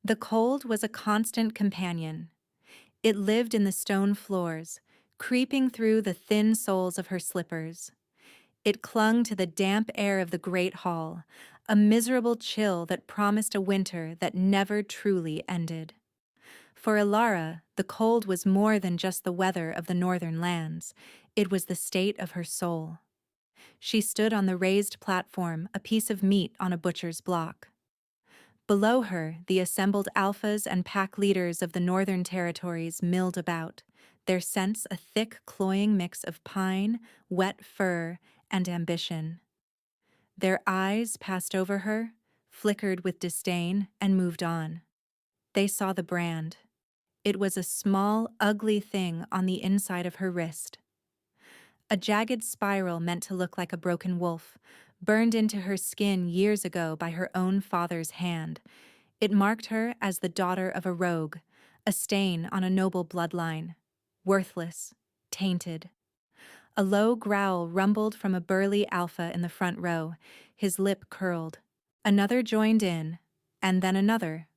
The cold was a constant companion. It lived in the stone floors, creeping through the thin soles of her slippers. It clung to the damp air of the great hall, a miserable chill that promised a winter that never truly ended. For Alara, the cold was more than just the weather of the northern lands. It was the state of her soul. She stood on the raised platform, a piece of meat on a butcher's block. Below her, the assembled alphas and pack leaders of the northern territories milled about, their scents a thick, cloying mix of pine, wet fur, and ambition. Their eyes passed over her, flickered with disdain, and moved on. They saw the brand. It was a small, ugly thing on the inside of her wrist. A jagged spiral meant to look like a broken wolf, burned into her skin years ago by her own father's hand. It marked her as the daughter of a rogue, a stain on a noble bloodline. Worthless, tainted. A low growl rumbled from a burly alpha in the front row, his lip curled. Another joined in, and then another.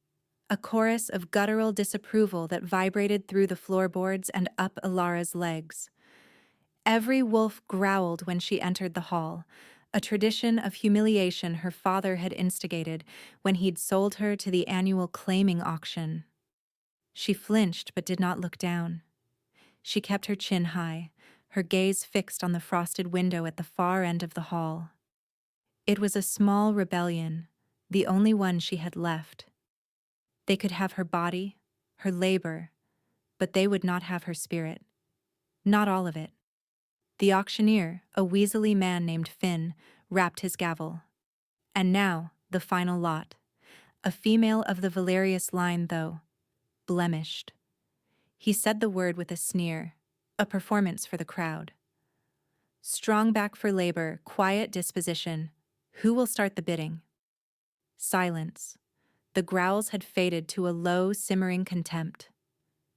A chorus of guttural disapproval that vibrated through the floorboards and up Alara's legs. Every wolf growled when she entered the hall, a tradition of humiliation her father had instigated when he'd sold her to the annual claiming auction. She flinched but did not look down. She kept her chin high, her gaze fixed on the frosted window at the far end of the hall. It was a small rebellion, the only one she had left. They could have her body, her labor, but they would not have her spirit. Not all of it. The auctioneer, a weaselly man named Finn, rapped his gavel. And now, the final lot. A female of the Valerius line, though, blemished. He said the word with a sneer, a performance for the crowd. Strong back for labor, quiet disposition. Who will start the bidding? Silence. The growls had faded to a low, simmering contempt.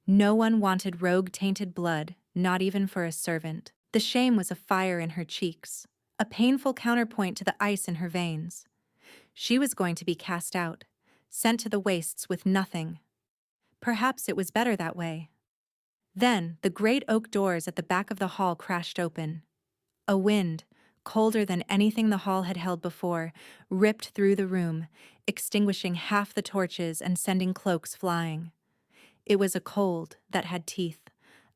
No one wanted rogue-tainted blood, not even for a servant. The shame was a fire in her cheeks, a painful counterpoint to the ice in her veins. She was going to be cast out, sent to the wastes with nothing. Perhaps it was better that way. Then, the great oak doors at the back of the hall crashed open. A wind, colder than anything the hall had held before, ripped through the room, extinguishing half the torches and sending cloaks flying. It was a cold that had teeth,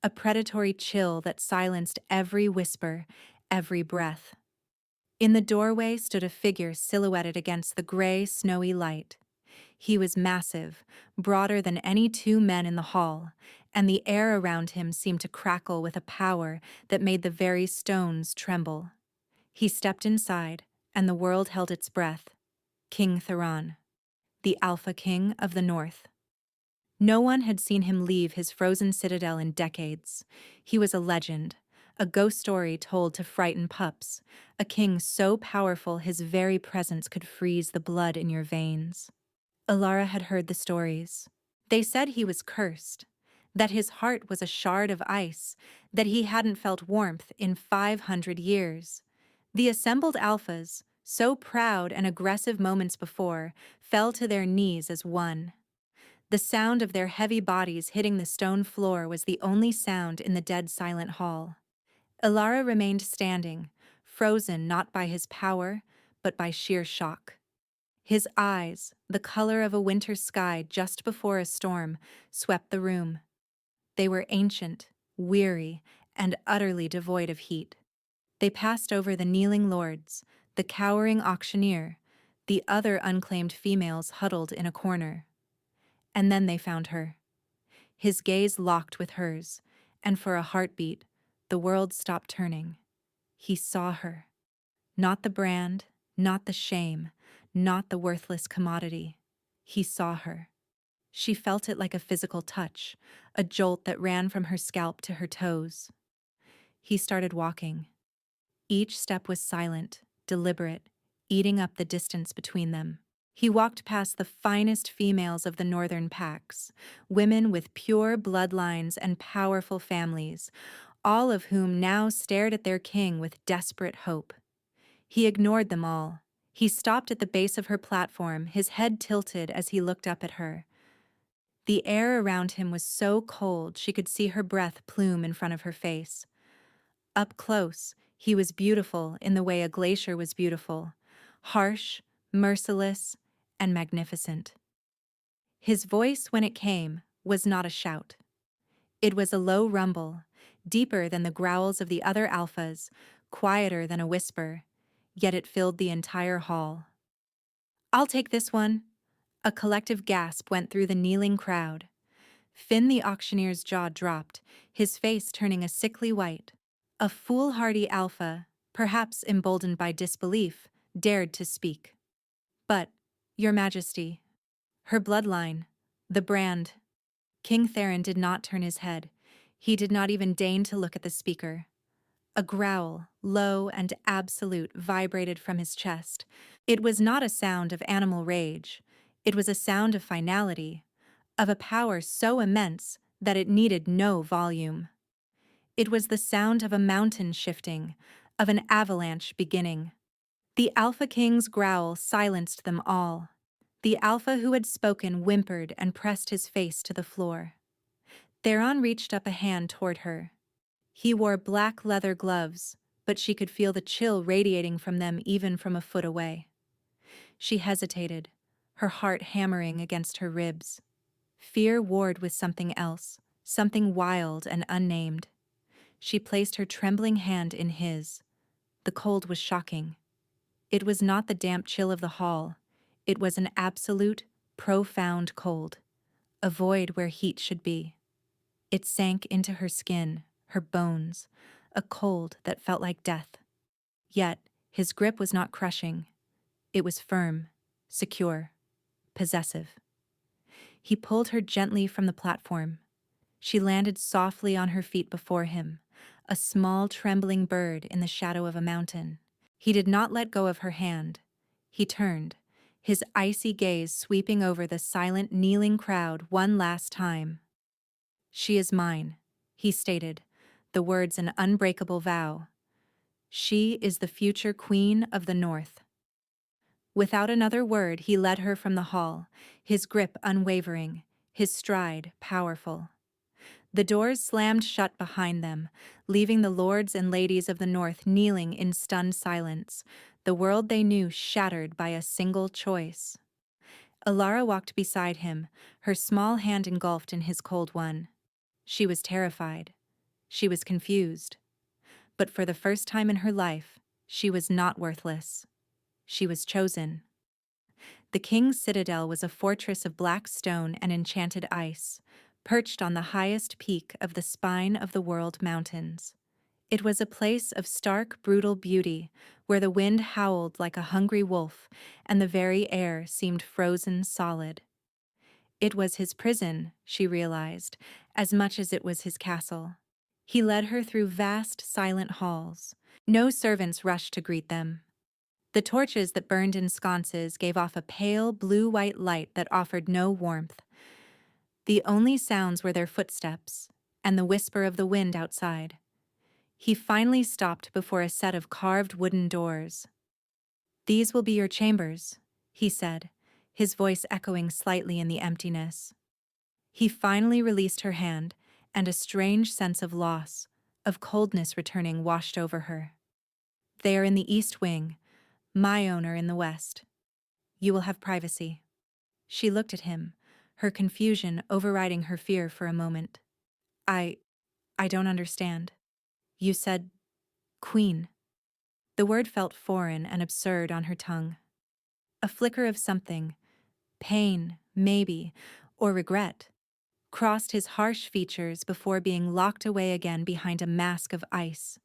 a predatory chill that silenced every whisper, every breath. In the doorway stood a figure silhouetted against the gray, snowy light. He was massive, broader than any two men in the hall, and the air around him seemed to crackle with a power that made the very stones tremble. He stepped inside, and the world held its breath. King Theron, the Alpha King of the North. No one had seen him leave his frozen citadel in decades. He was a legend, a ghost story told to frighten pups, a king so powerful his very presence could freeze the blood in your veins. Alara had heard the stories. They said he was cursed, that his heart was a shard of ice, that he hadn't felt warmth in 500 years. The assembled alphas, so proud and aggressive moments before, fell to their knees as one. The sound of their heavy bodies hitting the stone floor was the only sound in the dead silent hall. Alara remained standing, frozen not by his power, but by sheer shock. His eyes, the color of a winter sky just before a storm, swept the room. They were ancient, weary, and utterly devoid of heat. They passed over the kneeling lords, the cowering auctioneer, the other unclaimed females huddled in a corner. And then they found her. His gaze locked with hers, and for a heartbeat, the world stopped turning. He saw her. Not the brand, not the shame, not the worthless commodity. He saw her. She felt it like a physical touch, a jolt that ran from her scalp to her toes. He started walking. Each step was silent, deliberate, eating up the distance between them. He walked past the finest females of the northern packs, women with pure bloodlines and powerful families, all of whom now stared at their king with desperate hope. He ignored them all. He stopped at the base of her platform, his head tilted as he looked up at her. The air around him was so cold she could see her breath plume in front of her face. Up close, he was beautiful in the way a glacier was beautiful, harsh, merciless, and magnificent. His voice, when it came, was not a shout. It was a low rumble, deeper than the growls of the other alphas, quieter than a whisper, yet it filled the entire hall. "I'll take this one." A collective gasp went through the kneeling crowd. Finn the auctioneer's jaw dropped, his face turning a sickly white. A foolhardy alpha, perhaps emboldened by disbelief, dared to speak. "But, Your Majesty, her bloodline, the brand." King Theron did not turn his head. He did not even deign to look at the speaker. A growl, low and absolute, vibrated from his chest. It was not a sound of animal rage. It was a sound of finality, of a power so immense that it needed no volume. It was the sound of a mountain shifting, of an avalanche beginning. The Alpha King's growl silenced them all. The Alpha who had spoken whimpered and pressed his face to the floor. Theron reached up a hand toward her. He wore black leather gloves, but she could feel the chill radiating from them even from a foot away. She hesitated, her heart hammering against her ribs. Fear warred with something else, something wild and unnamed. She placed her trembling hand in his. The cold was shocking. It was not the damp chill of the hall. It was an absolute, profound cold, a void where heat should be. It sank into her skin, her bones, a cold that felt like death. Yet, his grip was not crushing. It was firm, secure, possessive. He pulled her gently from the platform. She landed softly on her feet before him, a small trembling bird in the shadow of a mountain. He did not let go of her hand. He turned, his icy gaze sweeping over the silent, kneeling crowd one last time. "She is mine," he stated, the words an unbreakable vow. "She is the future Queen of the North." Without another word, he led her from the hall, his grip unwavering, his stride powerful. The doors slammed shut behind them, leaving the lords and ladies of the North kneeling in stunned silence, the world they knew shattered by a single choice. Alara walked beside him, her small hand engulfed in his cold one. She was terrified. She was confused. But for the first time in her life, she was not worthless. She was chosen. The king's citadel was a fortress of black stone and enchanted ice, perched on the highest peak of the spine of the world mountains. It was a place of stark, brutal beauty, where the wind howled like a hungry wolf and the very air seemed frozen solid. It was his prison, she realized, as much as it was his castle. He led her through vast, silent halls. No servants rushed to greet them. The torches that burned in sconces gave off a pale, blue-white light that offered no warmth. The only sounds were their footsteps and the whisper of the wind outside. He finally stopped before a set of carved wooden doors. "These will be your chambers," he said, his voice echoing slightly in the emptiness. He finally released her hand, and a strange sense of loss, of coldness returning washed over her. "They are in the east wing, my owner in the west. You will have privacy." She looked at him, her confusion overriding her fear for a moment. I don't understand." "You said, Queen." The word felt foreign and absurd on her tongue. A flicker of something, pain, maybe, or regret, crossed his harsh features before being locked away again behind a mask of ice.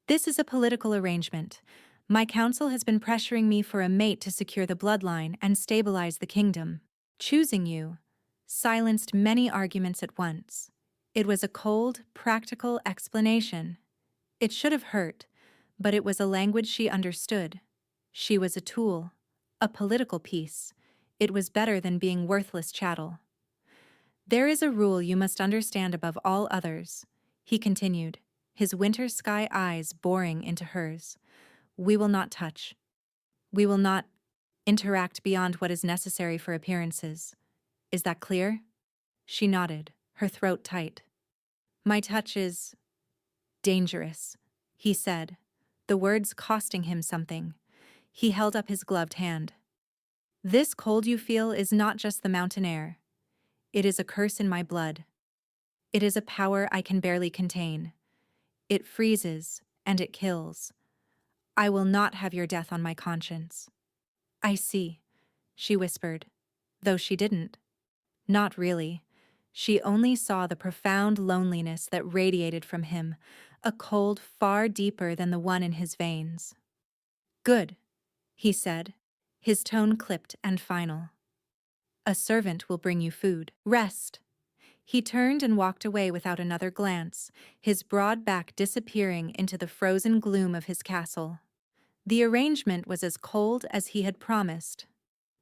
"This is a political arrangement. My council has been pressuring me for a mate to secure the bloodline and stabilize the kingdom. Choosing you silenced many arguments at once. It was a cold, practical explanation. It should have hurt, but it was a language she understood. She was a tool, a political piece. It was better than being worthless chattel. "There is a rule you must understand above all others," he continued, his winter sky eyes boring into hers. "We will not touch. We will not interact beyond what is necessary for appearances. Is that clear?" She nodded, her throat tight. My touch is dangerous, he said, the words costing him something. He held up his gloved hand. This cold you feel is not just the mountain air. It is a curse in my blood. It is a power I can barely contain. It freezes, and it kills. I will not have your death on my conscience. I see, she whispered, though she didn't. Not really. She only saw the profound loneliness that radiated from him, a cold far deeper than the one in his veins. Good, he said, his tone clipped and final. A servant will bring you food. Rest. He turned and walked away without another glance, his broad back disappearing into the frozen gloom of his castle. The arrangement was as cold as he had promised.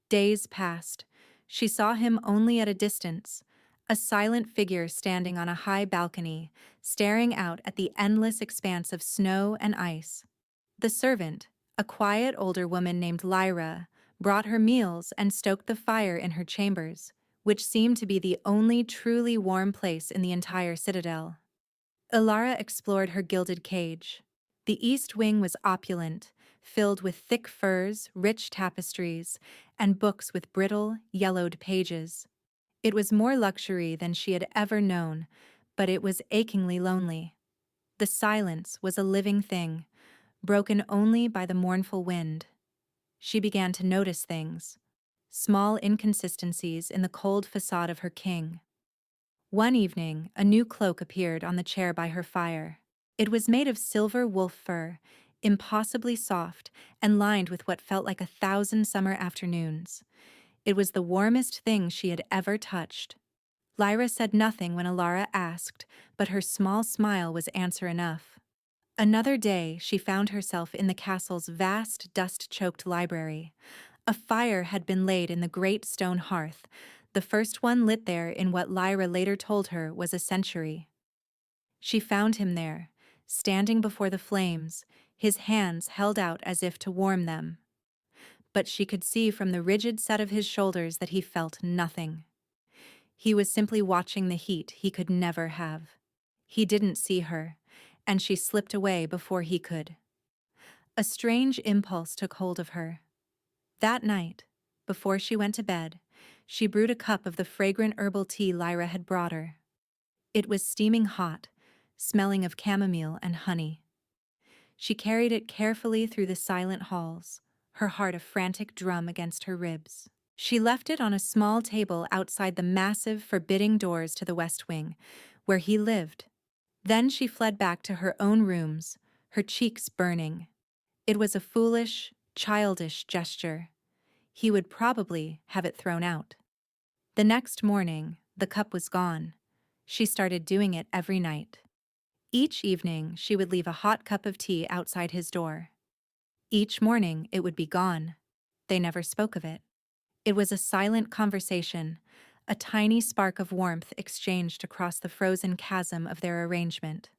Days passed. She saw him only at a distance, a silent figure standing on a high balcony, staring out at the endless expanse of snow and ice. The servant, a quiet older woman named Lyra, brought her meals and stoked the fire in her chambers, which seemed to be the only truly warm place in the entire citadel. Ilara explored her gilded cage. The east wing was opulent, filled with thick furs, rich tapestries, and books with brittle, yellowed pages. It was more luxury than she had ever known, but it was achingly lonely. The silence was a living thing, broken only by the mournful wind. She began to notice things, small inconsistencies in the cold facade of her king. One evening, a new cloak appeared on the chair by her fire. It was made of silver wolf fur, impossibly soft, and lined with what felt like 1,000 summer afternoons. It was the warmest thing she had ever touched. Lyra said nothing when Ilara asked, but her small smile was answer enough. Another day, she found herself in the castle's vast, dust-choked library. A fire had been laid in the great stone hearth, the first one lit there in what Lyra later told her was a century. She found him there, standing before the flames, his hands held out as if to warm them. But she could see from the rigid set of his shoulders that he felt nothing. He was simply watching the heat he could never have. He didn't see her, and she slipped away before he could. A strange impulse took hold of her. That night, before she went to bed, she brewed a cup of the fragrant herbal tea Lyra had brought her. It was steaming hot, smelling of chamomile and honey. She carried it carefully through the silent halls, her heart a frantic drum against her ribs. She left it on a small table outside the massive, forbidding doors to the west wing, where he lived. Then she fled back to her own rooms, her cheeks burning. It was a foolish, childish gesture. He would probably have it thrown out. The next morning, the cup was gone. She started doing it every night. Each evening, she would leave a hot cup of tea outside his door. Each morning, it would be gone. They never spoke of it. It was a silent conversation, a tiny spark of warmth exchanged across the frozen chasm of their arrangement.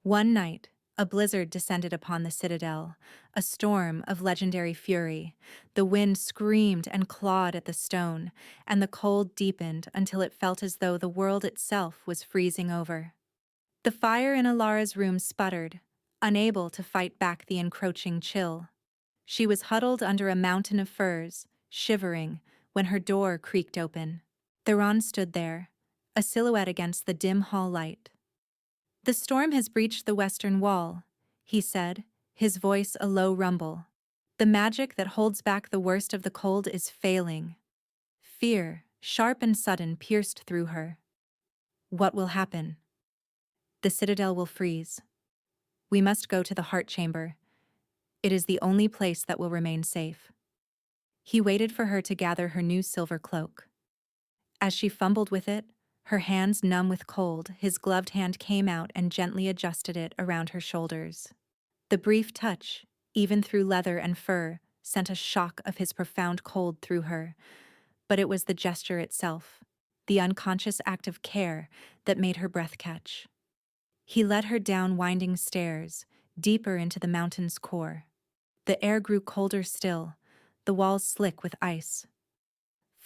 One night, a blizzard descended upon the citadel, a storm of legendary fury. The wind screamed and clawed at the stone, and the cold deepened until it felt as though the world itself was freezing over. The fire in Ilara's room sputtered, unable to fight back the encroaching chill. She was huddled under a mountain of furs, shivering, when her door creaked open. Theron stood there, a silhouette against the dim hall light. "The storm has breached the western wall," he said, his voice a low rumble. "The magic that holds back the worst of the cold is failing." Fear, sharp and sudden, pierced through her. "What will happen?" "The citadel will freeze. We must go to the heart chamber. It is the only place that will remain safe." He waited for her to gather her new silver cloak. As she fumbled with it, her hands numb with cold, his gloved hand came out and gently adjusted it around her shoulders. The brief touch, even through leather and fur, sent a shock of his profound cold through her, but it was the gesture itself, the unconscious act of care, that made her breath catch. He led her down winding stairs, deeper into the mountain's core. The air grew colder still, the walls slick with ice.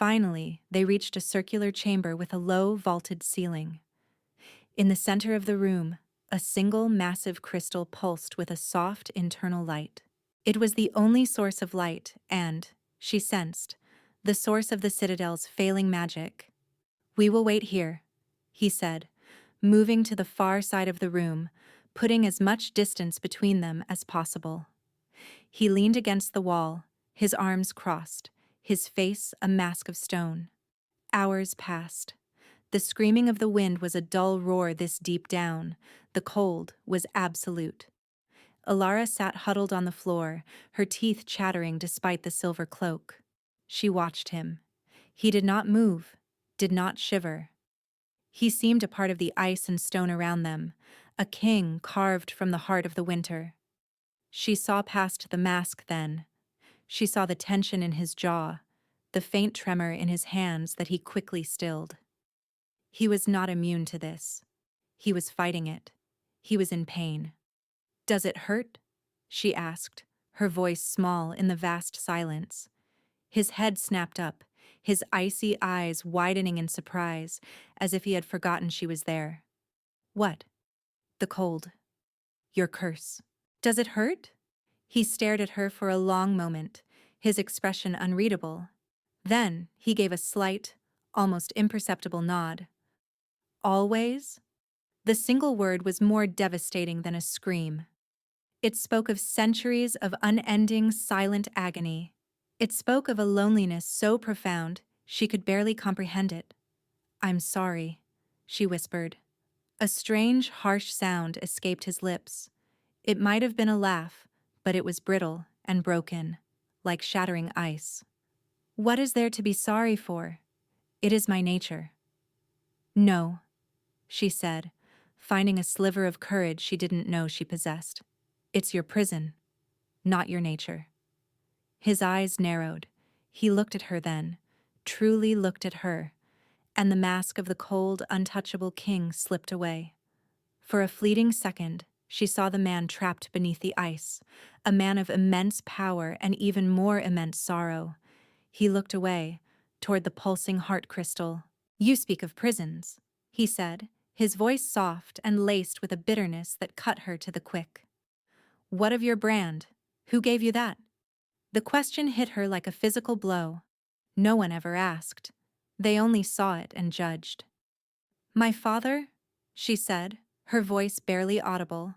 Finally, they reached a circular chamber with a low, vaulted ceiling. In the center of the room, a single massive crystal pulsed with a soft internal light. It was the only source of light and, she sensed, the source of the Citadel's failing magic. "We will wait here," he said, moving to the far side of the room, putting as much distance between them as possible. He leaned against the wall, his arms crossed, his face a mask of stone. Hours passed. The screaming of the wind was a dull roar this deep down. The cold was absolute. Alara sat huddled on the floor, her teeth chattering despite the silver cloak. She watched him. He did not move, did not shiver. He seemed a part of the ice and stone around them, a king carved from the heart of the winter. She saw past the mask then. She saw the tension in his jaw, the faint tremor in his hands that he quickly stilled. He was not immune to this. He was fighting it. He was in pain. "Does it hurt?" she asked, her voice small in the vast silence. His head snapped up, his icy eyes widening in surprise, as if he had forgotten she was there. "What?" "The cold. Your curse." "Does it hurt?" He stared at her for a long moment, his expression unreadable. Then he gave a slight, almost imperceptible nod. "Always?" The single word was more devastating than a scream. It spoke of centuries of unending, silent agony. It spoke of a loneliness so profound she could barely comprehend it. "I'm sorry," she whispered. A strange, harsh sound escaped his lips. It might have been a laugh, but it was brittle and broken, like shattering ice. "What is there to be sorry for? It is my nature." "No," she said, finding a sliver of courage she didn't know she possessed. "It's your prison, not your nature." His eyes narrowed. He looked at her then, truly looked at her, and the mask of the cold, untouchable king slipped away. For a fleeting second, she saw the man trapped beneath the ice, a man of immense power and even more immense sorrow. He looked away, toward the pulsing heart crystal. "You speak of prisons," he said, his voice soft and laced with a bitterness that cut her to the quick. "What of your brand? Who gave you that?" The question hit her like a physical blow. No one ever asked. They only saw it and judged. "My father," she said, her voice barely audible.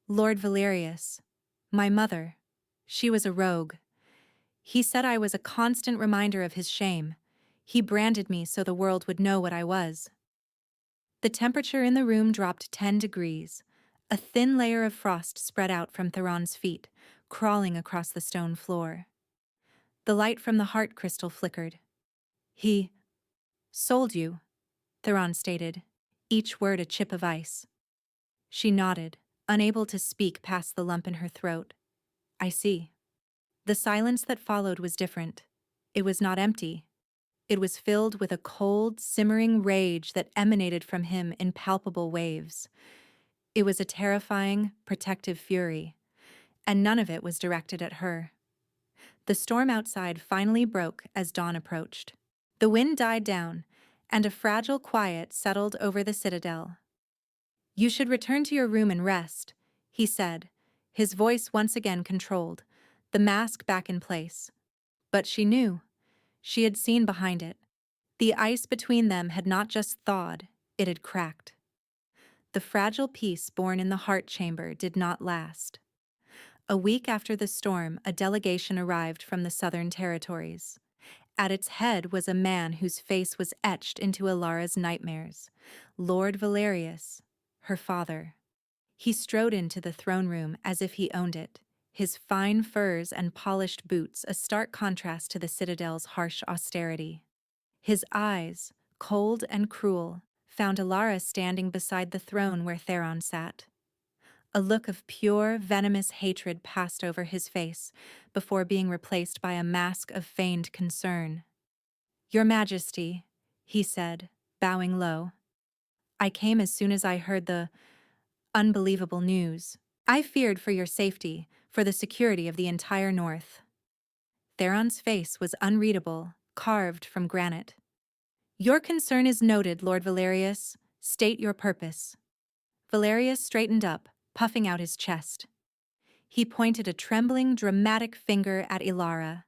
"Lord Valerius. My mother. She was a rogue. He said I was a constant reminder of his shame. He branded me so the world would know what I was." The temperature in the room dropped 10 degrees. A thin layer of frost spread out from Theron's feet, crawling across the stone floor. The light from the heart crystal flickered. "He sold you," Theron stated, each word a chip of ice. She nodded, unable to speak past the lump in her throat. "I see." The silence that followed was different. It was not empty. It was filled with a cold, simmering rage that emanated from him in palpable waves. It was a terrifying, protective fury, and none of it was directed at her. The storm outside finally broke as dawn approached. The wind died down, and a fragile quiet settled over the citadel. "You should return to your room and rest," he said, his voice once again controlled, the mask back in place. But she knew. She had seen behind it. The ice between them had not just thawed, it had cracked. The fragile peace born in the heart chamber did not last. A week after the storm, a delegation arrived from the southern territories. At its head was a man whose face was etched into Alara's nightmares, Lord Valerius, her father. He strode into the throne room as if he owned it, his fine furs and polished boots a stark contrast to the citadel's harsh austerity. His eyes, cold and cruel, found Alara standing beside the throne where Theron sat. A look of pure, venomous hatred passed over his face before being replaced by a mask of feigned concern. "Your Majesty," he said, bowing low. "I came as soon as I heard the unbelievable news. I feared for your safety, for the security of the entire North." Theron's face was unreadable, carved from granite. Your concern is noted, Lord Valerius. State your purpose. Valerius straightened up, puffing out his chest. He pointed a trembling, dramatic finger at Ilara.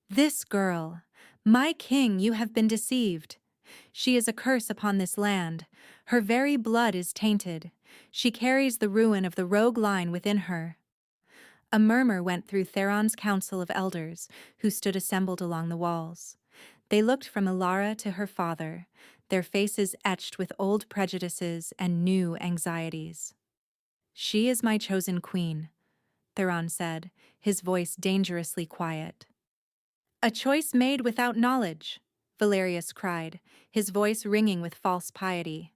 This girl, my king, you have been deceived. She is a curse upon this land. Her very blood is tainted. She carries the ruin of the rogue line within her. A murmur went through Theron's council of elders, who stood assembled along the walls. They looked from Ilara to her father, their faces etched with old prejudices and new anxieties. She is my chosen queen, Theron said, his voice dangerously quiet. A choice made without knowledge, Valerius cried, his voice ringing with false piety.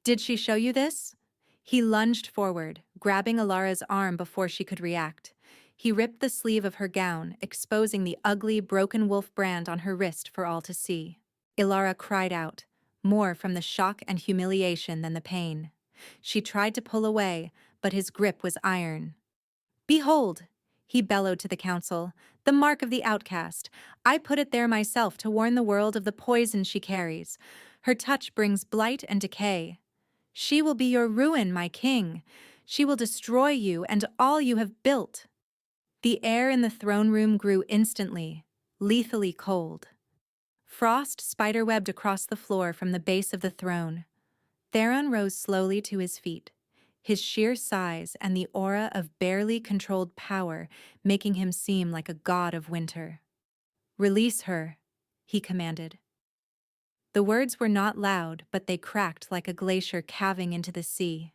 Did she show you this? He lunged forward, grabbing Ilara's arm before she could react. He ripped the sleeve of her gown, exposing the ugly, broken wolf brand on her wrist for all to see. Ilara cried out, more from the shock and humiliation than the pain. She tried to pull away, but his grip was iron. Behold, he bellowed to the council, the mark of the outcast. I put it there myself to warn the world of the poison she carries. Her touch brings blight and decay. She will be your ruin, my king. She will destroy you and all you have built. The air in the throne room grew instantly, lethally cold. Frost spiderwebbed across the floor from the base of the throne. Theron rose slowly to his feet, his sheer size and the aura of barely controlled power making him seem like a god of winter. Release her, he commanded. The words were not loud, but they cracked like a glacier calving into the sea.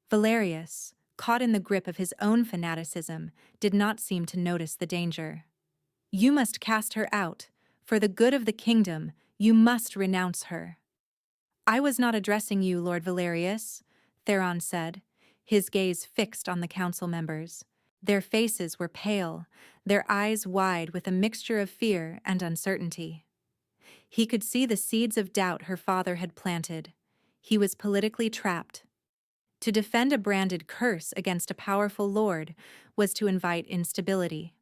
Valerius, caught in the grip of his own fanaticism, did not seem to notice the danger. You must cast her out. For the good of the kingdom, you must renounce her. I was not addressing you, Lord Valerius, Theron said, his gaze fixed on the council members. Their faces were pale, their eyes wide with a mixture of fear and uncertainty. He could see the seeds of doubt her father had planted. He was politically trapped. To defend a branded curse against a powerful lord was to invite instability.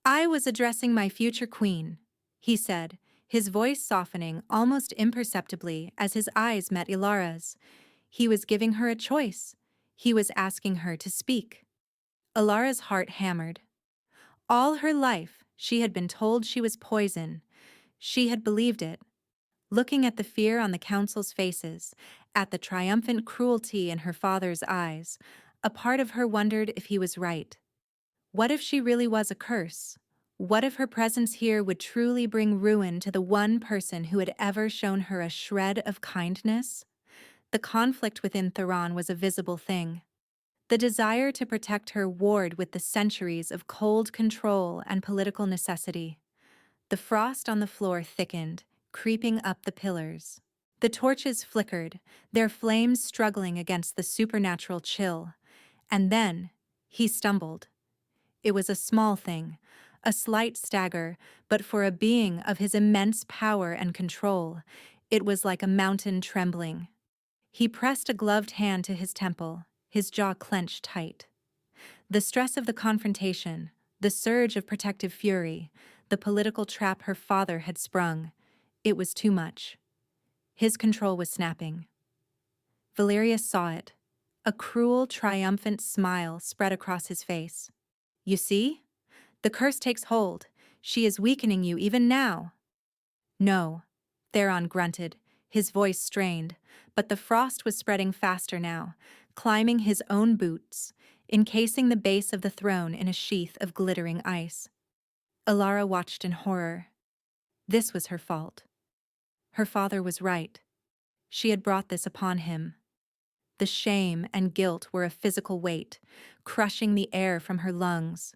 I was addressing my future queen, he said, his voice softening almost imperceptibly as his eyes met Ilara's. He was giving her a choice. He was asking her to speak. Ilara's heart hammered. All her life, she had been told she was poison. She had believed it. Looking at the fear on the council's faces, at the triumphant cruelty in her father's eyes, a part of her wondered if he was right. What if she really was a curse? What if her presence here would truly bring ruin to the one person who had ever shown her a shred of kindness? The conflict within Theron was a visible thing. The desire to protect her warred with the centuries of cold control and political necessity. The frost on the floor thickened, creeping up the pillars. The torches flickered, their flames struggling against the supernatural chill. And then, he stumbled. It was a small thing, a slight stagger, but for a being of his immense power and control, it was like a mountain trembling. He pressed a gloved hand to his temple, his jaw clenched tight. The stress of the confrontation, the surge of protective fury, the political trap her father had sprung, it was too much. His control was snapping. Valerius saw it. A cruel, triumphant smile spread across his face. You see? The curse takes hold. She is weakening you even now. No, Theron grunted, his voice strained, but the frost was spreading faster now, climbing his own boots, encasing the base of the throne in a sheath of glittering ice. Ilara watched in horror. This was her fault. Her father was right. She had brought this upon him. The shame and guilt were a physical weight, crushing the air from her lungs.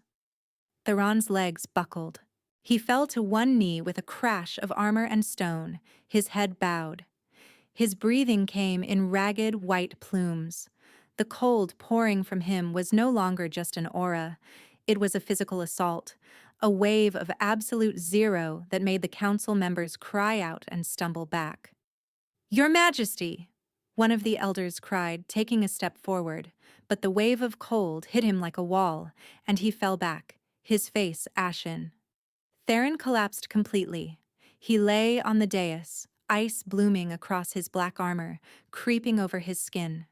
Theron's legs buckled. He fell to one knee with a crash of armor and stone, his head bowed. His breathing came in ragged white plumes. The cold pouring from him was no longer just an aura. It was a physical assault, a wave of absolute zero that made the council members cry out and stumble back. Your Majesty! One of the elders cried, taking a step forward, but the wave of cold hit him like a wall, and he fell back, his face ashen. Theron collapsed completely. He lay on the dais, ice blooming across his black armor, creeping over his skin.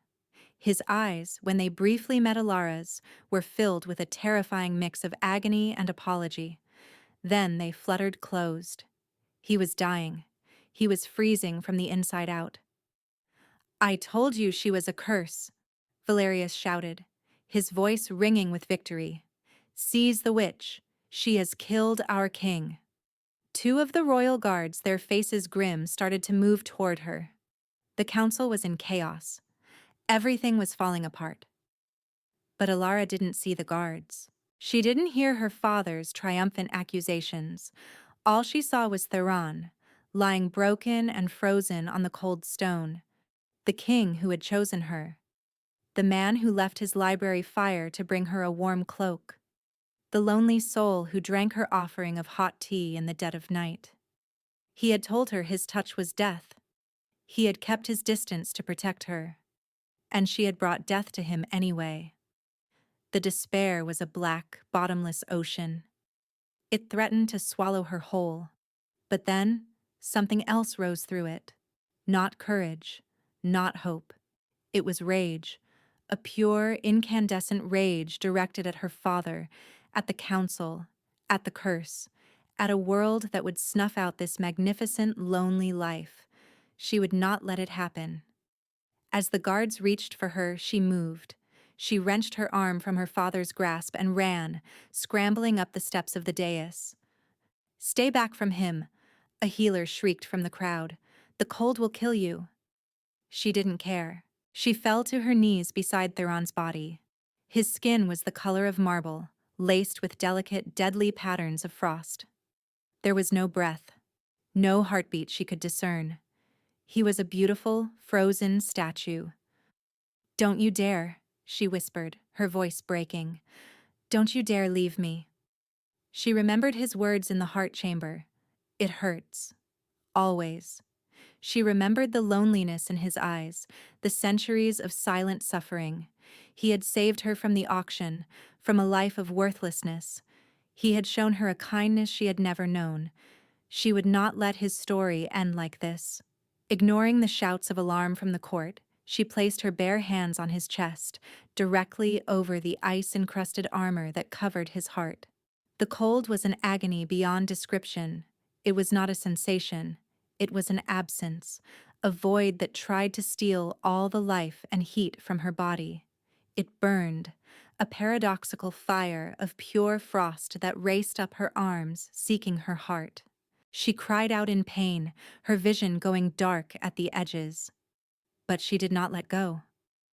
His eyes, when they briefly met Alara's, were filled with a terrifying mix of agony and apology. Then they fluttered closed. He was dying. He was freezing from the inside out. "I told you she was a curse," Valerius shouted, his voice ringing with victory. "Seize the witch. She has killed our king." Two of the royal guards, their faces grim, started to move toward her. The council was in chaos. Everything was falling apart. But Alara didn't see the guards. She didn't hear her father's triumphant accusations. All she saw was Theron, lying broken and frozen on the cold stone. The king who had chosen her. The man who left his library fire to bring her a warm cloak. The lonely soul who drank her offering of hot tea in the dead of night. He had told her his touch was death. He had kept his distance to protect her. And she had brought death to him anyway. The despair was a black, bottomless ocean. It threatened to swallow her whole. But then, something else rose through it. Not courage, not hope. It was rage, a pure, incandescent rage directed at her father, at the council, at the curse, at a world that would snuff out this magnificent, lonely life. She would not let it happen. As the guards reached for her, she moved. She wrenched her arm from her father's grasp and ran, scrambling up the steps of the dais. "Stay back from him," a healer shrieked from the crowd. "The cold will kill you." She didn't care. She fell to her knees beside Theron's body. His skin was the color of marble, laced with delicate, deadly patterns of frost. There was no breath, no heartbeat she could discern. He was a beautiful, frozen statue. "Don't you dare," she whispered, her voice breaking. "Don't you dare leave me." She remembered his words in the heart chamber. "It hurts. Always." She remembered the loneliness in his eyes, the centuries of silent suffering. He had saved her from the auction, from a life of worthlessness. He had shown her a kindness she had never known. She would not let his story end like this. Ignoring the shouts of alarm from the court, she placed her bare hands on his chest, directly over the ice-encrusted armor that covered his heart. The cold was an agony beyond description. It was not a sensation. It was an absence, a void that tried to steal all the life and heat from her body. It burned, a paradoxical fire of pure frost that raced up her arms, seeking her heart. She cried out in pain, her vision going dark at the edges. But she did not let go.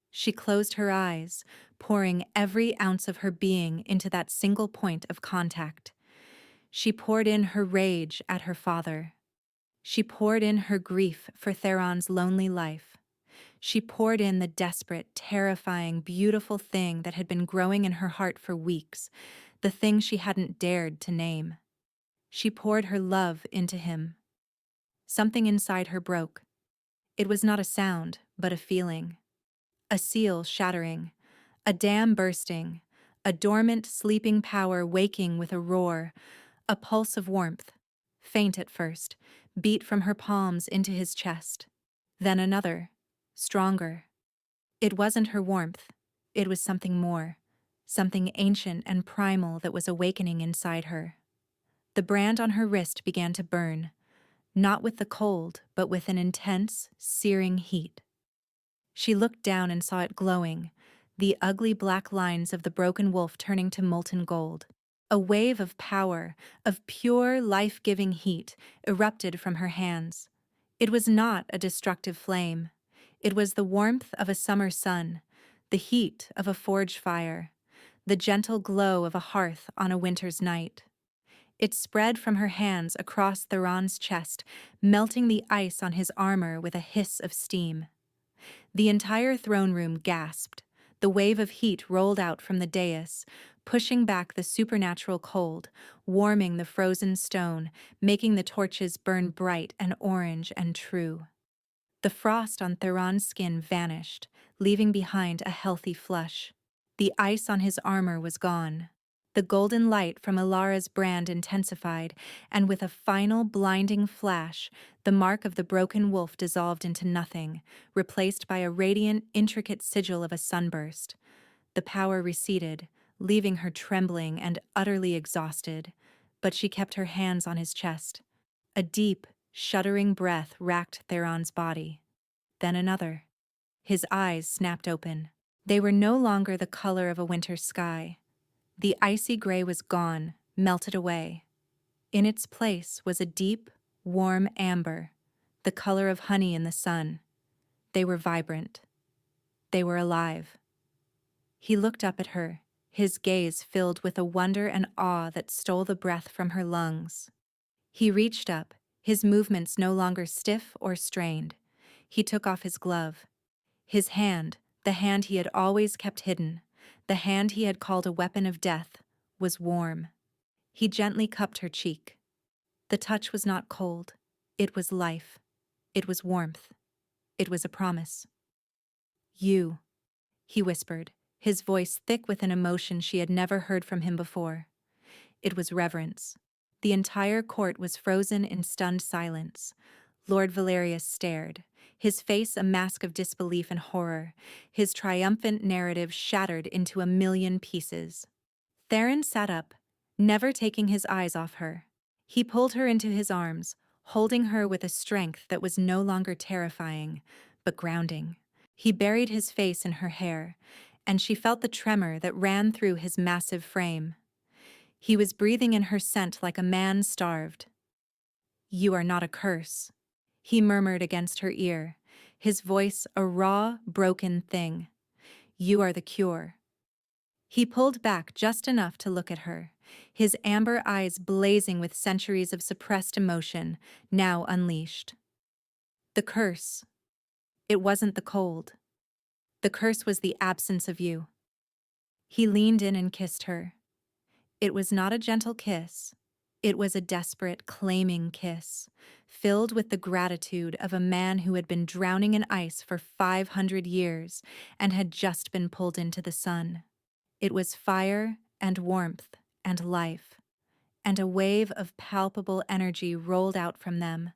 She closed her eyes, pouring every ounce of her being into that single point of contact. She poured in her rage at her father. She poured in her grief for Theron's lonely life. She poured in the desperate, terrifying, beautiful thing that had been growing in her heart for weeks, the thing she hadn't dared to name. She poured her love into him. Something inside her broke. It was not a sound, but a feeling. A seal shattering, a dam bursting, a dormant, sleeping power waking with a roar, a pulse of warmth, faint at first, beat from her palms into his chest. Then another, stronger. It wasn't her warmth. It was something more, something ancient and primal that was awakening inside her. The brand on her wrist began to burn, not with the cold, but with an intense, searing heat. She looked down and saw it glowing, the ugly black lines of the broken wolf turning to molten gold. A wave of power, of pure, life-giving heat, erupted from her hands. It was not a destructive flame. It was the warmth of a summer sun, the heat of a forge fire, the gentle glow of a hearth on a winter's night. It spread from her hands across Theron's chest, melting the ice on his armor with a hiss of steam. The entire throne room gasped. The wave of heat rolled out from the dais, pushing back the supernatural cold, warming the frozen stone, making the torches burn bright and orange and true. The frost on Theron's skin vanished, leaving behind a healthy flush. The ice on his armor was gone. The golden light from Ilara's brand intensified, and with a final blinding flash, the mark of the broken wolf dissolved into nothing, replaced by a radiant, intricate sigil of a sunburst. The power receded, leaving her trembling and utterly exhausted, but she kept her hands on his chest. A deep, shuddering breath racked Theron's body. Then another. His eyes snapped open. They were no longer the color of a winter sky. The icy gray was gone, melted away. In its place was a deep, warm amber, the color of honey in the sun. They were vibrant. They were alive. He looked up at her, his gaze filled with a wonder and awe that stole the breath from her lungs. He reached up, his movements no longer stiff or strained. He took off his glove. His hand, the hand he had always kept hidden, the hand he had called a weapon of death, was warm. He gently cupped her cheek. The touch was not cold. It was life. It was warmth. It was a promise. "You," he whispered, his voice thick with an emotion she had never heard from him before. It was reverence. The entire court was frozen in stunned silence. Lord Valerius stared, his face a mask of disbelief and horror, his triumphant narrative shattered into a million pieces. Theron sat up, never taking his eyes off her. He pulled her into his arms, holding her with a strength that was no longer terrifying, but grounding. He buried his face in her hair, and she felt the tremor that ran through his massive frame. He was breathing in her scent like a man starved. "You are not a curse," he murmured against her ear, his voice a raw, broken thing. "You are the cure." He pulled back just enough to look at her, his amber eyes blazing with centuries of suppressed emotion, now unleashed. "The curse. It wasn't the cold. The curse was the absence of you." He leaned in and kissed her. It was not a gentle kiss. It was a desperate, claiming kiss, filled with the gratitude of a man who had been drowning in ice for 500 years and had just been pulled into the sun. It was fire and warmth and life, and a wave of palpable energy rolled out from them,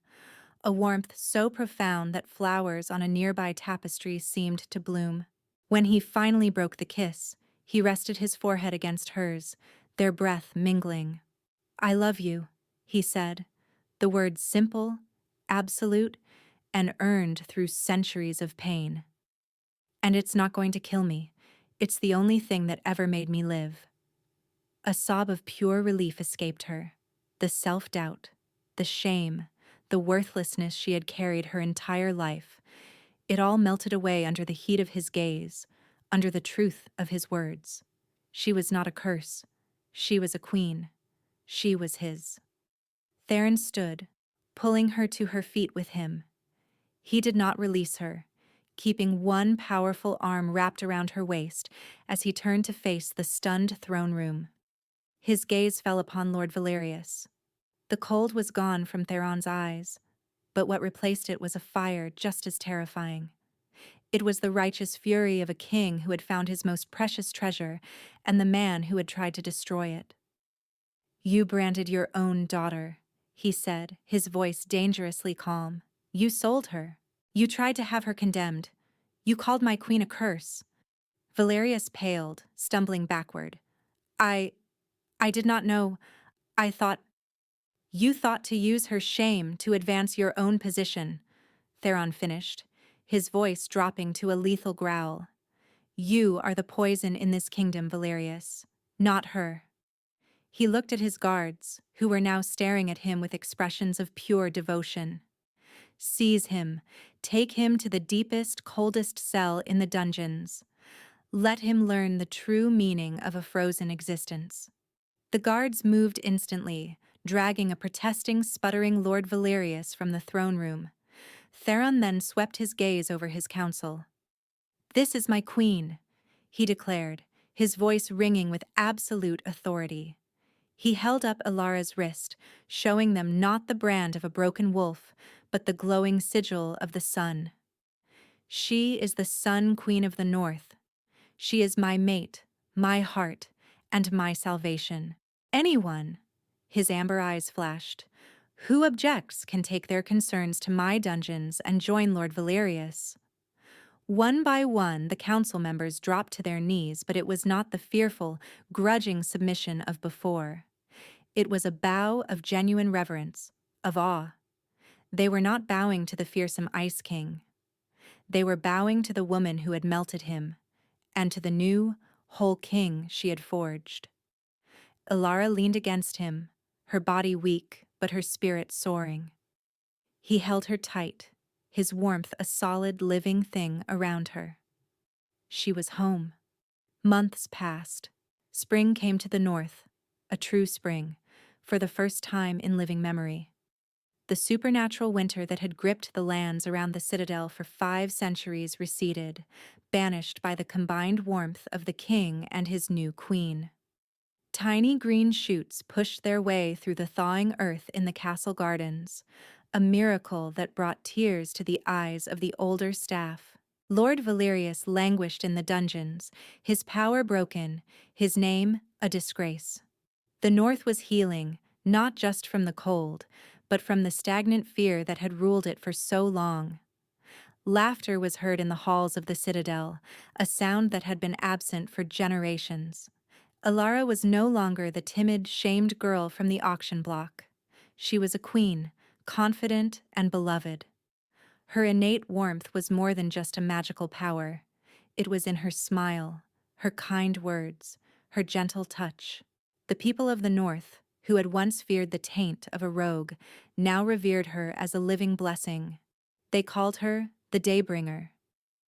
a warmth so profound that flowers on a nearby tapestry seemed to bloom. When he finally broke the kiss, he rested his forehead against hers, their breath mingling. "I love you," he said, the words simple, absolute, and earned through centuries of pain. "And it's not going to kill me. It's the only thing that ever made me live." A sob of pure relief escaped her. The self-doubt, the shame, the worthlessness she had carried her entire life, it all melted away under the heat of his gaze, under the truth of his words. She was not a curse. She was a queen. She was his. Theron stood, pulling her to her feet with him. He did not release her, keeping one powerful arm wrapped around her waist as he turned to face the stunned throne room. His gaze fell upon Lord Valerius. The cold was gone from Theron's eyes, but what replaced it was a fire just as terrifying. It was the righteous fury of a king who had found his most precious treasure and the man who had tried to destroy it. "You branded your own daughter," he said, his voice dangerously calm. "You sold her. You tried to have her condemned. You called my queen a curse." Valerius paled, stumbling backward. I did not know. I thought—" "You thought to use her shame to advance your own position," Theron finished, his voice dropping to a lethal growl. "You are the poison in this kingdom, Valerius, not her." He looked at his guards, who were now staring at him with expressions of pure devotion. "Seize him. Take him to the deepest, coldest cell in the dungeons. Let him learn the true meaning of a frozen existence." The guards moved instantly, dragging a protesting, sputtering Lord Valerius from the throne room. Theron then swept his gaze over his council. "This is my queen," he declared, his voice ringing with absolute authority. He held up Ilara's wrist, showing them not the brand of a broken wolf, but the glowing sigil of the sun. "She is the Sun Queen of the North. She is my mate, my heart, and my salvation. Anyone, his amber eyes flashed, who objects can take their concerns to my dungeons and join Lord Valerius. One by one, the council members dropped to their knees, but it was not the fearful, grudging submission of before. It was a bow of genuine reverence, of awe. They were not bowing to the fearsome Ice King. They were bowing to the woman who had melted him, and to the new, whole king she had forged. Ilara leaned against him, her body weak but her spirit soaring. He held her tight, his warmth a solid living thing around her. She was home. Months passed. Spring came to the north, a true spring, for the first time in living memory. The supernatural winter that had gripped the lands around the citadel for 5 centuries receded, banished by the combined warmth of the king and his new queen. Tiny green shoots pushed their way through the thawing earth in the castle gardens, a miracle that brought tears to the eyes of the older staff. Lord Valerius languished in the dungeons, his power broken, his name a disgrace. The north was healing, not just from the cold, but from the stagnant fear that had ruled it for so long. Laughter was heard in the halls of the citadel, a sound that had been absent for generations. Ilara was no longer the timid, shamed girl from the auction block. She was a queen, confident and beloved. Her innate warmth was more than just a magical power. It was in her smile, her kind words, her gentle touch. The people of the north, who had once feared the taint of a rogue, now revered her as a living blessing. They called her the Daybringer.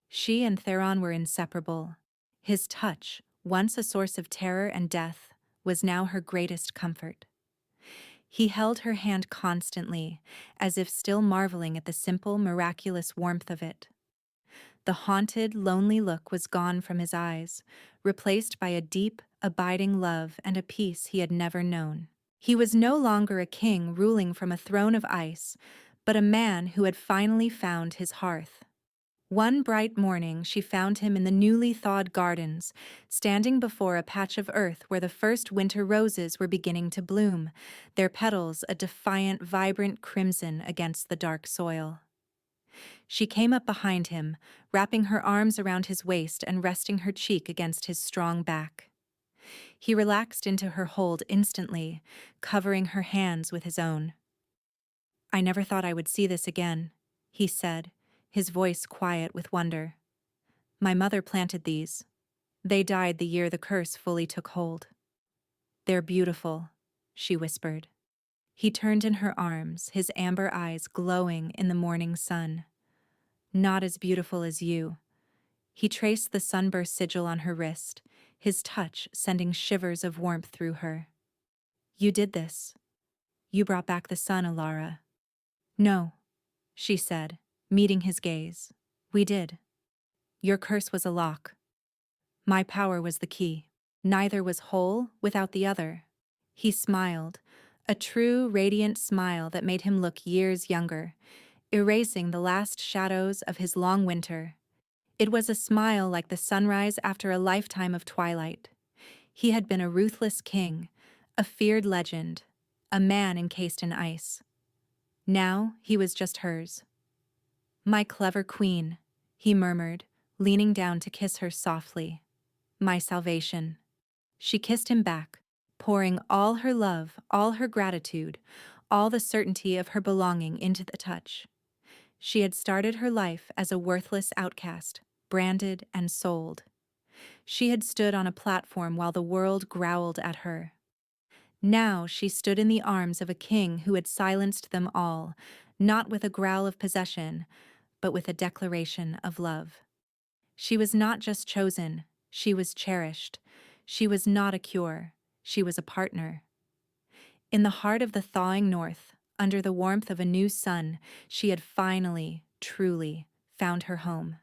She and Theron were inseparable. His touch, once a source of terror and death, was now her greatest comfort. He held her hand constantly, as if still marveling at the simple, miraculous warmth of it. The haunted, lonely look was gone from his eyes, replaced by a deep, abiding love and a peace he had never known. He was no longer a king ruling from a throne of ice, but a man who had finally found his hearth. One bright morning she found him in the newly thawed gardens, standing before a patch of earth where the first winter roses were beginning to bloom, their petals a defiant, vibrant crimson against the dark soil. She came up behind him, wrapping her arms around his waist and resting her cheek against his strong back. He relaxed into her hold instantly, covering her hands with his own. "I never thought I would see this again," he said, his voice quiet with wonder. "My mother planted these. They died the year the curse fully took hold." "They're beautiful," she whispered. He turned in her arms, his amber eyes glowing in the morning sun. "Not as beautiful as you." He traced the sunburst sigil on her wrist, his touch sending shivers of warmth through her. "You did this. You brought back the sun, Ilara." "No," she said, meeting his gaze. "We did. Your curse was a lock. My power was the key. Neither was whole without the other." He smiled, a true, radiant smile that made him look years younger, erasing the last shadows of his long winter. It was a smile like the sunrise after a lifetime of twilight. He had been a ruthless king, a feared legend, a man encased in ice. Now he was just hers. "My clever queen," he murmured, leaning down to kiss her softly. "My salvation." She kissed him back, pouring all her love, all her gratitude, all the certainty of her belonging into the touch. She had started her life as a worthless outcast, branded and sold. She had stood on a platform while the world growled at her. Now she stood in the arms of a king who had silenced them all, not with a growl of possession, but with a declaration of love. She was not just chosen, she was cherished. She was not a cure, she was a partner. In the heart of the thawing north, under the warmth of a new sun, she had finally, truly, found her home.